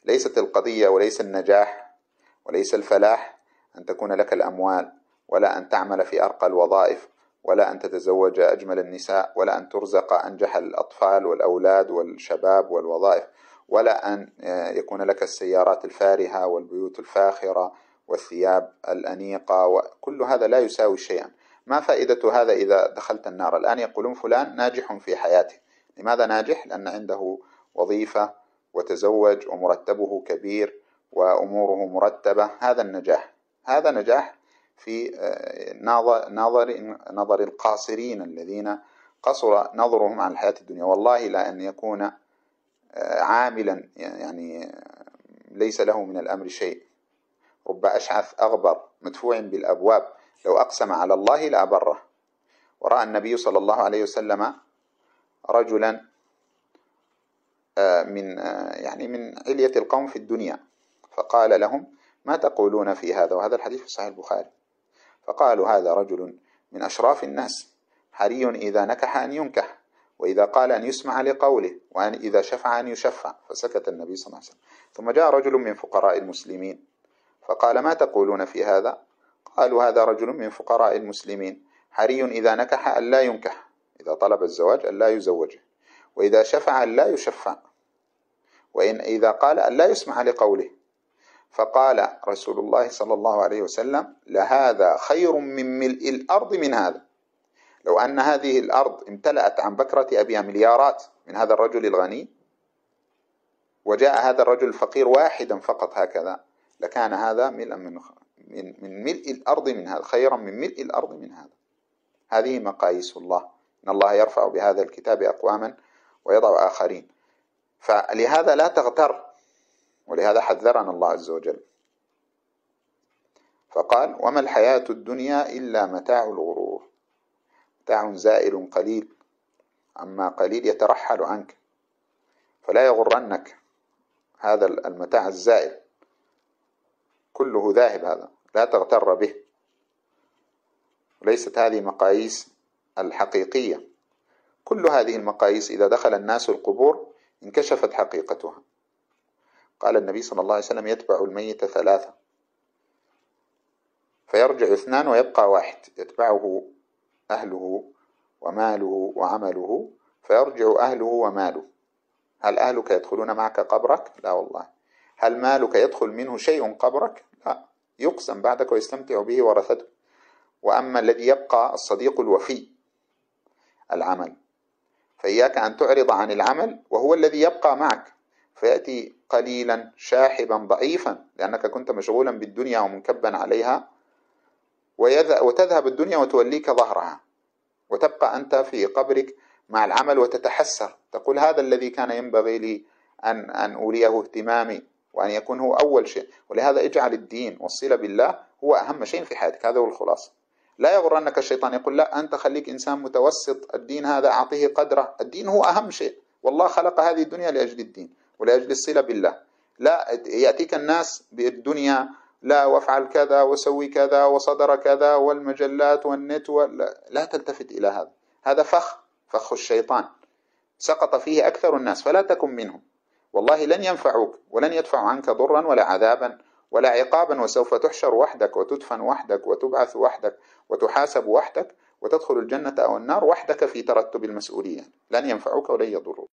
ليست القضية وليس النجاح وليس الفلاح أن تكون لك الأموال، ولا أن تعمل في أرقى الوظائف، ولا أن تتزوج أجمل النساء، ولا أن ترزق أنجح الأطفال والأولاد والشباب والوظائف، ولا أن يكون لك السيارات الفارهة والبيوت الفاخرة والثياب الأنيقة، وكل هذا لا يساوي شيئا. ما فائدة هذا إذا دخلت النار؟ الآن يقولون فلان ناجح في حياته. لماذا ناجح؟ لأن عنده وظيفة وتزوج ومرتبه كبير وأموره مرتبة. هذا النجاح، هذا نجاح في نظر القاصرين الذين قصر نظرهم عن الحياة الدنيا. والله لا أن يكون عاملا يعني ليس له من الأمر شيء، رب أشعث أغبر مدفوع بالأبواب لو أقسم على الله لأبره. ورأى النبي صلى الله عليه وسلم رجلا من علية القوم في الدنيا، فقال لهم: ما تقولون في هذا؟ وهذا الحديث في صحيح البخاري. فقالوا: هذا رجل من أشراف الناس، حري إذا نكح أن ينكح، وإذا قال أن يسمع لقوله، وأن إذا شفع أن يشفع. فسكت النبي صلى الله عليه وسلم. ثم جاء رجل من فقراء المسلمين فقال: ما تقولون في هذا؟ قالوا: هذا رجل من فقراء المسلمين، حري إذا نكح أن لا ينكح، إذا طلب الزواج أن لا يزوجه، وإذا شفع أن لا يشفع، وإن إذا قال أن لا يسمع لقوله. فقال رسول الله صلى الله عليه وسلم: لهذا خير من ملء الأرض من هذا. لو أن هذه الأرض امتلأت عن بكرة أبيها مليارات من هذا الرجل الغني، وجاء هذا الرجل الفقير واحدا فقط هكذا، لكان هذا ملء من ملء الأرض من هذا، خيرا من ملء الأرض من هذا. هذه مقاييس الله، إن الله يرفع بهذا الكتاب أقواما ويضع آخرين. فلهذا لا تغتر، ولهذا حذرنا الله عز وجل فقال: وما الحياة الدنيا إلا متاع الغرور، متاع زائل قليل، أما قليل يترحل عنك، فلا يغرنك هذا المتاع الزائل، كله ذاهب، هذا لا تغتر به. وليست هذه مقاييس الحقيقية. كل هذه المقاييس إذا دخل الناس القبور انكشفت حقيقتها. قال النبي صلى الله عليه وسلم: يتبع الميت ثلاثة، فيرجع اثنان ويبقى واحد، يتبعه أهله وماله وعمله، فيرجع أهله وماله. هل أهلك يدخلون معك قبرك؟ لا والله. هل مالك يدخل منه شيء قبرك؟ لا، يقسم بعدك ويستمتع به ورثته. وأما الذي يبقى الصديق الوفي العمل، فإياك أن تعرض عن العمل وهو الذي يبقى معك، فيأتي قليلا شاحبا ضعيفا لأنك كنت مشغولا بالدنيا ومنكبا عليها، وتذهب الدنيا وتوليك ظهرها، وتبقى أنت في قبرك مع العمل وتتحسر، تقول: هذا الذي كان ينبغي لي أن أوليه اهتمامي وأن يكون هو أول شيء. ولهذا اجعل الدين والصلة بالله هو أهم شيء في حياتك. هذا هو الخلاصة. لا يغرنك الشيطان يقول: لا، أنت خليك إنسان متوسط، الدين هذا أعطيه قدره، الدين هو أهم شيء، والله خلق هذه الدنيا لأجل الدين ولأجل الصلة بالله. لا يأتيك الناس بالدنيا: لا، وافعل كذا وسوي كذا وصدر كذا والمجلات والنت لا تلتفت إلى هذا. هذا فخ الشيطان سقط فيه أكثر الناس، فلا تكن منهم. والله لن ينفعوك ولن يدفعوا عنك ضرا ولا عذابا ولا عقابا، وسوف تحشر وحدك وتدفن وحدك وتبعث وحدك وتحاسب وحدك وتدخل الجنة أو النار وحدك في ترتب المسؤولية. لن ينفعوك ولن يضروك.